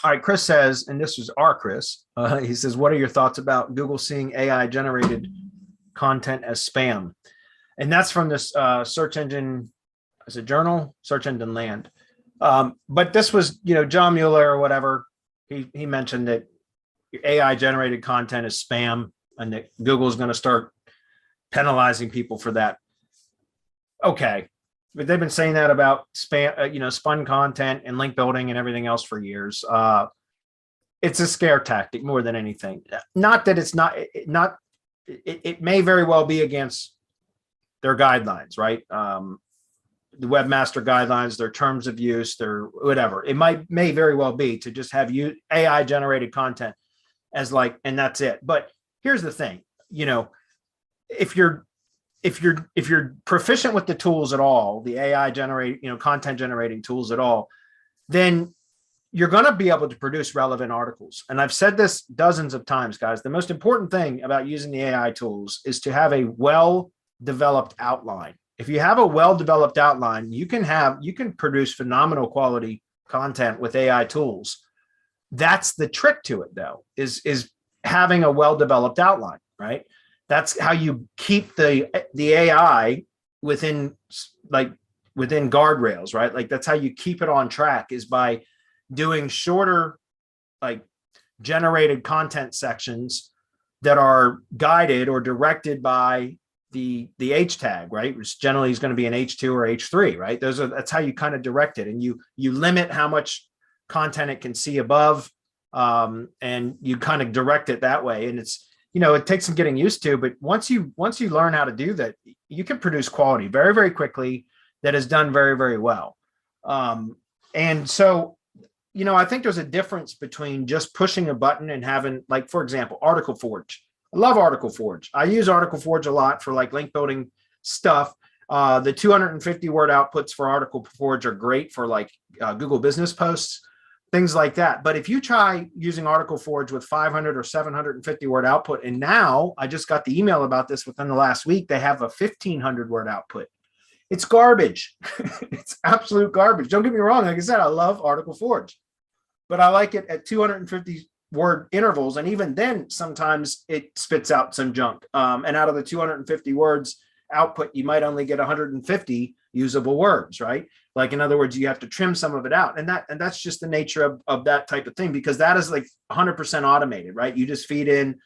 All right, Chris says, and this was our Chris. He says, "What are your thoughts about Google seeing AI generated content as spam?" And that's from this search engine, as a journal, Search Engine Land. But this was, John Mueller or whatever. He mentioned that AI generated content is spam, and that Google is going to start penalizing people for that. Okay, but they've been saying that about spam, spun content and link building and everything else for years. It's a scare tactic more than anything. Not that it's not. It may very well be against their guidelines, right? The webmaster guidelines, their terms of use, their whatever. It may very well be to just have you AI generated content as like, and that's it. But here's the thing, if you're proficient with the tools at all, the AI generate, content generating tools at all, then you're going to be able to produce relevant articles. And I've said this dozens of times, guys. The most important thing about using the AI tools is to have a well-developed outline. If you have a well-developed outline, you can produce phenomenal quality content with AI tools. That's the trick to it, though, is having a well-developed outline, right? That's how you keep the AI within guardrails, right? Like that's how you keep it on track, is by doing shorter, like generated content sections that are guided or directed by the H tag, right? Which generally is going to be an H2 or H3, right? That's how you kind of direct it, and you limit how much content it can see above, and you kind of direct it that way. And it's, it takes some getting used to, but once you learn how to do that, you can produce quality very, very quickly that is done very, very well. And so, I think there's a difference between just pushing a button and having, like, for example, Article Forge. I love Article Forge. I use Article Forge a lot for like link building stuff. The 250 word outputs for Article Forge are great for like Google business posts, things like that. But if you try using Article Forge with 500 or 750 word output, and now I just got the email about this within the last week, they have a 1500 word output. It's garbage. It's absolute garbage. Don't get me wrong. Like I said, I love Article Forge, but I like it at 250 word intervals. And even then, sometimes it spits out some junk. And out of the 250 words output, you might only get 150 usable words, right? Like, in other words, you have to trim some of it out. And that's just the nature of that type of thing, because that is like 100% automated, right? You just feed in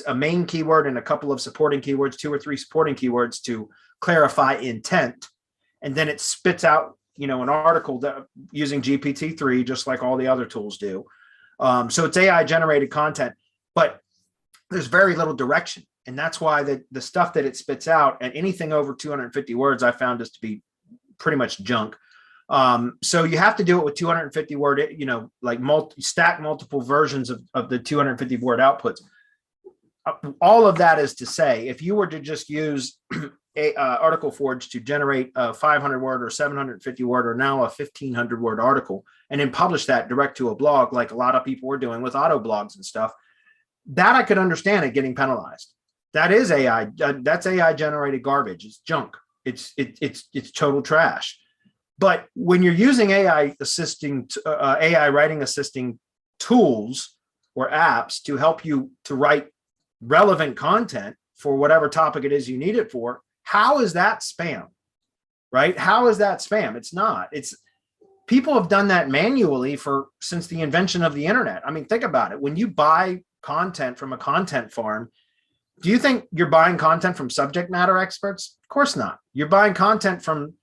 a main keyword and a couple of supporting keywords, 2 or 3 supporting keywords to clarify intent. And then it spits out, an article that, using GPT-3, just like all the other tools do. So it's AI generated content, but there's very little direction. And that's why the stuff that it spits out, and anything over 250 words, I found this to be pretty much junk. So you have to do it with 250 word, like stack multiple versions of the 250 word outputs. All of that is to say, if you were to just use Article Forge to generate a 500 word or 750 word or now a 1500 word article, and then publish that direct to a blog, like a lot of people were doing with auto blogs and stuff, that I could understand it getting penalized. That is AI. That's AI generated garbage. It's junk. It's total trash. But when you're using AI writing assisting tools or apps to help you to write relevant content for whatever topic it is you need it for, how is that spam? Right? How is that spam? It's not. It's people have done that manually since the invention of the internet. I mean, think about it. When you buy content from a content farm, do you think you're buying content from subject matter experts? Of course not. You're buying content from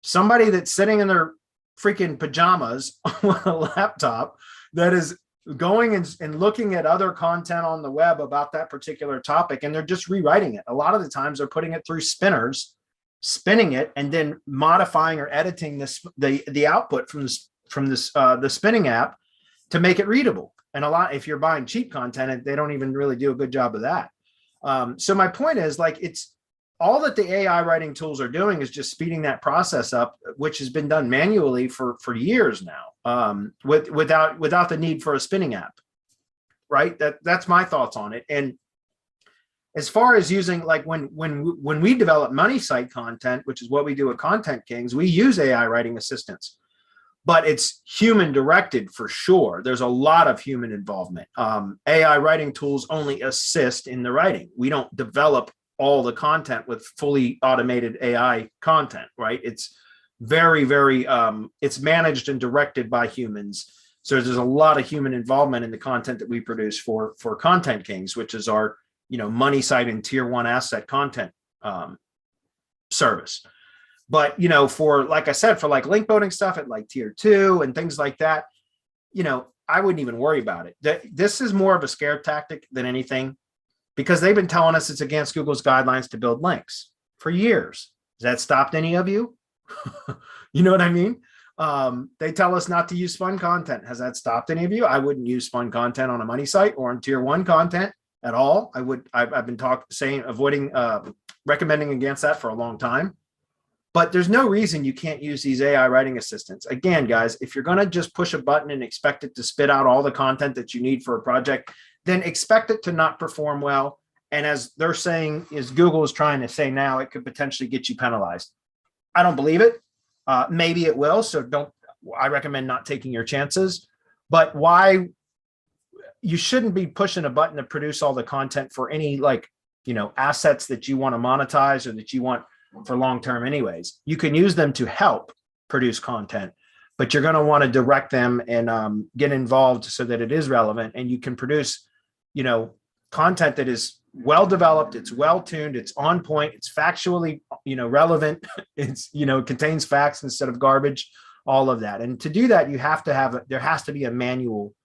somebody that's sitting in their freaking pajamas on a laptop that is going and looking at other content on the web about that particular topic, and they're just rewriting it. A lot of the times they're putting it through spinners, spinning it, and then modifying or editing the output from the spinning app to make it readable. And if you're buying cheap content, they don't even really do a good job of that. So my point is, like, it's all that the AI writing tools are doing is just speeding that process up, which has been done manually for years now, without the need for a spinning app, right? That's my thoughts on it. And as far as using, like, when we develop money site content, which is what we do at Content Kings, we use AI writing assistants. but it's human directed for sure. There's a lot of human involvement. AI writing tools only assist in the writing. We don't develop all the content with fully automated AI content, right? It's very, very, it's managed and directed by humans. So there's a lot of human involvement in the content that we produce for Content Kings, which is our, money site and tier 1 asset content service. But, for, like I said, for like link building stuff at like tier 2 and things like that, I wouldn't even worry about it. This is more of a scare tactic than anything, because they've been telling us it's against Google's guidelines to build links for years. Has that stopped any of you? You know what I mean? They tell us not to use fun content. Has that stopped any of you? I wouldn't use fun content on a money site or on tier 1 content at all. I've been avoiding, recommending against that for a long time. But there's no reason you can't use these AI writing assistants. Again, guys, if you're going to just push a button and expect it to spit out all the content that you need for a project, then expect it to not perform well. And as they're saying, as Google is trying to say now, it could potentially get you penalized. I don't believe it. Maybe it will. So I recommend not taking your chances. But why you shouldn't be pushing a button to produce all the content for any assets that you want to monetize or that you want for long-term anyways. You can use them to help produce content, but you're going to want to direct them and get involved so that it is relevant, and you can produce, content that is well-developed, it's well-tuned, it's on point, it's factually, relevant, it's, contains facts instead of garbage, all of that. And to do that, there has to be a manual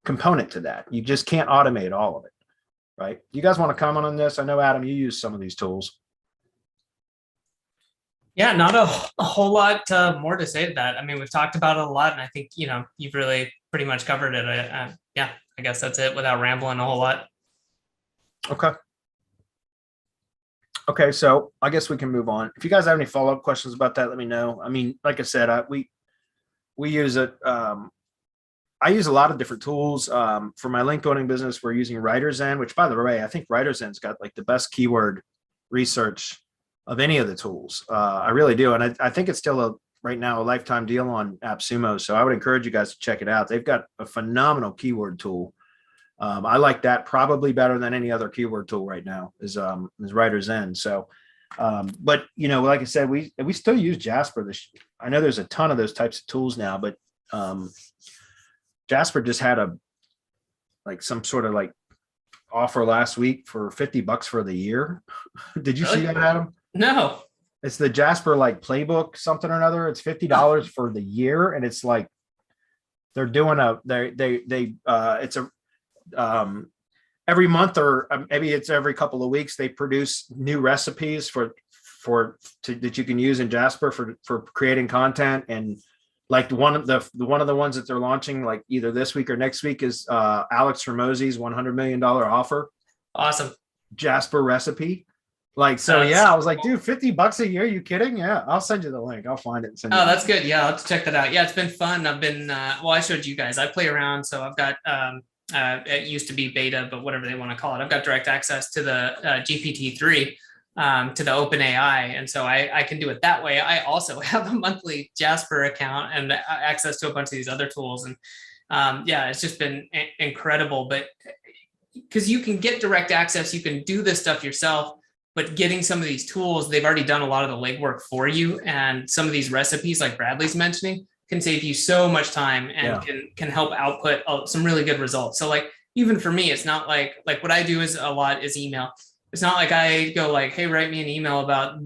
component to that. You just can't automate all of it, right? Do you guys want to comment on this? I know, Adam, you use some of these tools. Yeah, not a whole lot more to say to that. I mean, we've talked about it a lot, and I think, you've really pretty much covered it. Yeah, I guess that's it without rambling a whole lot. Okay, so I guess we can move on. If you guys have any follow-up questions about that, let me know. I mean, like I said, we use it. I use a lot of different tools. For my link building business, we're using WriterZen, which, by the way, I think WriterZen's got like the best keyword research of any of the tools. I really do. And I think it's still right now a lifetime deal on AppSumo. So I would encourage you guys to check it out. They've got a phenomenal keyword tool. I like that probably better than any other keyword tool right now is WriterZen. So, but like I said, we still use Jasper. I know there's a ton of those types of tools now, but Jasper just had some sort of offer last week for $50 for the year. Did you see that, Adam? No. It's the Jasper playbook something or another. It's $50 for the year, and it's they're doing every month, or maybe it's every couple of weeks, they produce new recipes that you can use in Jasper for creating content. And one of the ones that they're launching either this week or next week is Alex Hormozi's $100 million offer. Awesome. Jasper recipe. Yeah, I was like, dude, $50 a year? You kidding? Yeah, I'll send you the link. I'll find it and send it. Oh, that's good. Yeah, I'll have to check that out. Yeah, it's been fun. I've been, I showed you guys, I play around. So I've got, it used to be beta, but whatever they want to call it. I've got direct access to the GPT-3, to the OpenAI. And so I can do it that way. I also have a monthly Jasper account and access to a bunch of these other tools. And yeah, it's just been incredible. But because you can get direct access, you can do this stuff yourself. But getting some of these tools, they've already done a lot of the legwork for you. And some of these recipes, like Bradley's mentioning, can save you so much time and can help output some really good results. So even for me, it's not like what I do is a lot is email. It's not like I go hey, write me an email about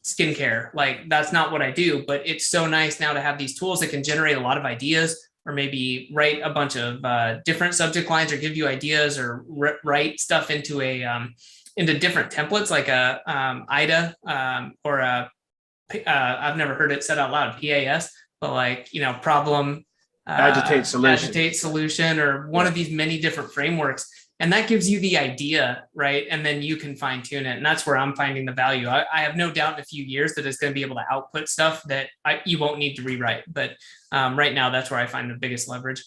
skincare. That's not what I do, but it's so nice now to have these tools that can generate a lot of ideas, or maybe write a bunch of different subject lines, or give you ideas, or write stuff into into different templates, like a IDA or a I've never heard it said out loud, PAS, but problem, agitate solution, or one of these many different frameworks. And that gives you the idea, right? And then you can fine tune it. And that's where I'm finding the value. I have no doubt in a few years that it's going to be able to output stuff that you won't need to rewrite. But right now, that's where I find the biggest leverage.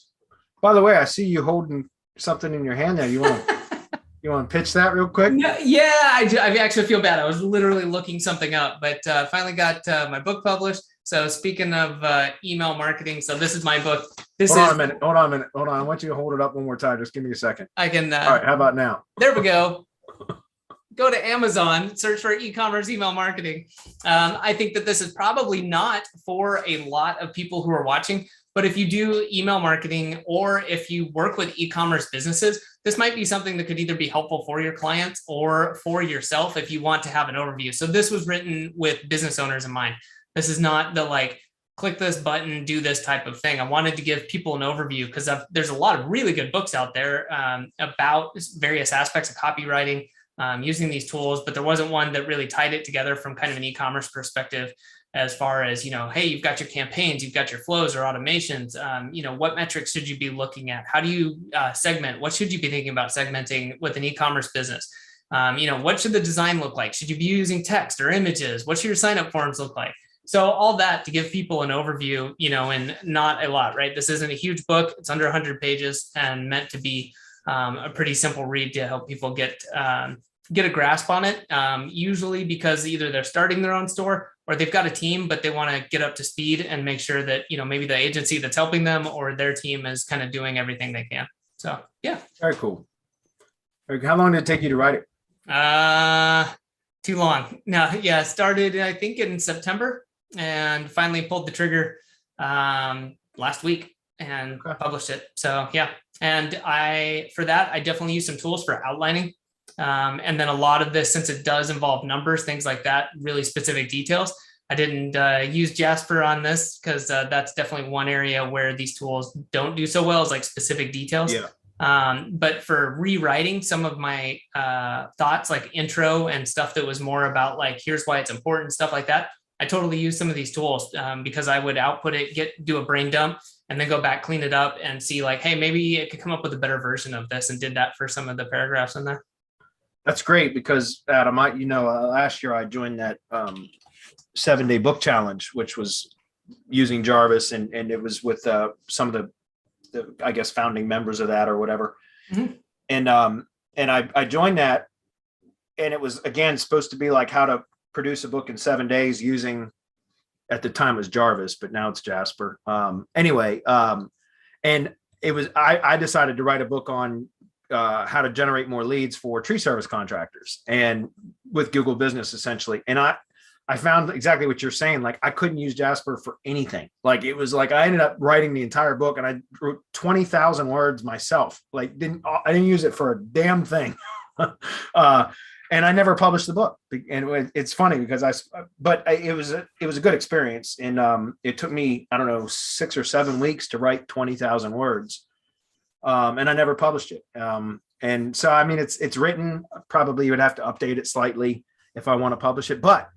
By the way, I see you holding something in your hand there. You want to pitch that real quick? Yeah, I actually feel bad. I was literally looking something up, but finally got my book published. So speaking of email marketing, so this is my book. Hold on a minute. Hold on a minute. Hold on. I want you to hold it up one more time. Just give me a second. I can. All right. How about now? There we go. Go to Amazon, search for e-commerce email marketing. I think that this is probably not for a lot of people who are watching, but if you do email marketing or if you work with e-commerce businesses, this might be something that could either be helpful for your clients or for yourself if you want to have an overview. So this was written with business owners in mind. This is not the like, click this button, do this type of thing. I wanted to give people an overview because there's a lot of really good books out there about various aspects of copywriting, using these tools, but there wasn't one that really tied it together from kind of an e-commerce perspective as far as, hey, you've got your campaigns, you've got your flows or automations, what metrics should you be looking at? How do you segment? What should you be thinking about segmenting with an e-commerce business? What should the design look like? Should you be using text or images? What should your sign-up forms look like? So all that to give people an overview, and not a lot, right? This isn't a huge book. It's under 100 pages and meant to be a pretty simple read to help people get a grasp on it, usually because either they're starting their own store or they've got a team, but they want to get up to speed and make sure that, maybe the agency that's helping them or their team is kind of doing everything they can. So, yeah. Very cool. How long did it take you to write it? Too long. No, yeah, started, I think, in September and finally pulled the trigger last week and published it. So, yeah. And for that, I definitely use some tools for outlining. And then a lot of this, since it does involve numbers, things like that, really specific details. I didn't use Jasper on this because that's definitely one area where these tools don't do so well, is like specific details. Yeah. But for rewriting some of my thoughts, like intro and stuff that was more about like, here's why it's important, stuff like that, I totally use some of these tools because I would output it, do a brain dump, and then go back, clean it up and see like, hey, maybe it could come up with a better version of this, and did that for some of the paragraphs in there. That's great because Adam, last year I joined that 7-day book challenge, which was using Jarvis, and it was with some of the I guess founding members of that or whatever. Mm-hmm. And I joined that, and it was again supposed to be like how to produce a book in 7 days using, at the time it was Jarvis, but now it's Jasper. And it was I decided to write a book on how to generate more leads for tree service contractors and with Google Business essentially. And I found exactly what you're saying. Like I couldn't use Jasper for anything. Like it was like, I ended up writing the entire book and I wrote 20,000 words myself. Like I didn't use it for a damn thing. And I never published the book. And it's funny because it was a good experience. And it took me, 6 or 7 weeks to write 20,000 words. And I never published it. And so, it's written. Probably you would have to update it slightly if I want to publish it, but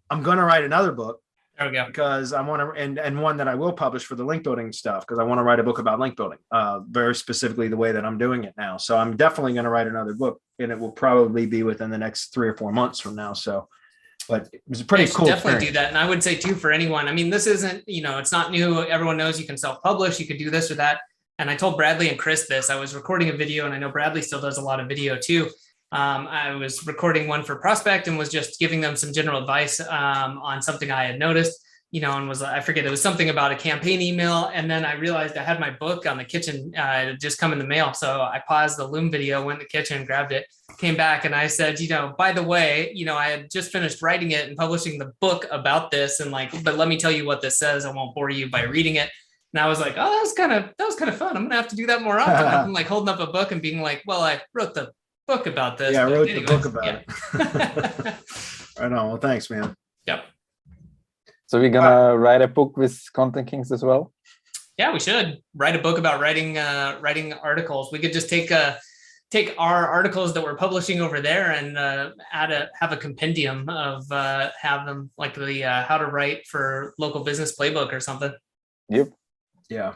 I'm going to write another book. There we go. Because I want to, and one that I will publish for the link building stuff, because I want to write a book about link building, very specifically the way that I'm doing it now. So I'm definitely going to write another book, and it will probably be within the next 3 or 4 months from now. So, but it was a pretty cool. Definitely experience. Do that. And I would say too, for anyone, this isn't, it's not new. Everyone knows you can self-publish, you could do this or that. And I told Bradley and Chris this. I was recording a video, and I know Bradley still does a lot of video too. I was recording one for Prospect and was just giving them some general advice on something I had noticed, and I forget, it was something about a campaign email. And then I realized I had my book on the kitchen, it had just come in the mail. So I paused the Loom video, went in the kitchen, grabbed it, came back, and I said, by the way, I had just finished writing it and publishing the book about this. And but let me tell you what this says. I won't bore you by reading it. And I was like, oh, that was kind of fun. I'm gonna have to do that more often. I'm like holding up a book and being like, well, I wrote the book about this. Yeah, I wrote the book about it. Right on. Well, thanks, man. Yep. So we're gonna write a book with Content Kings as well? Yeah, we should write a book about writing articles. We could just take our articles that we're publishing over there and have a compendium of have them like the how to write for local business playbook or something. Yep. Yeah.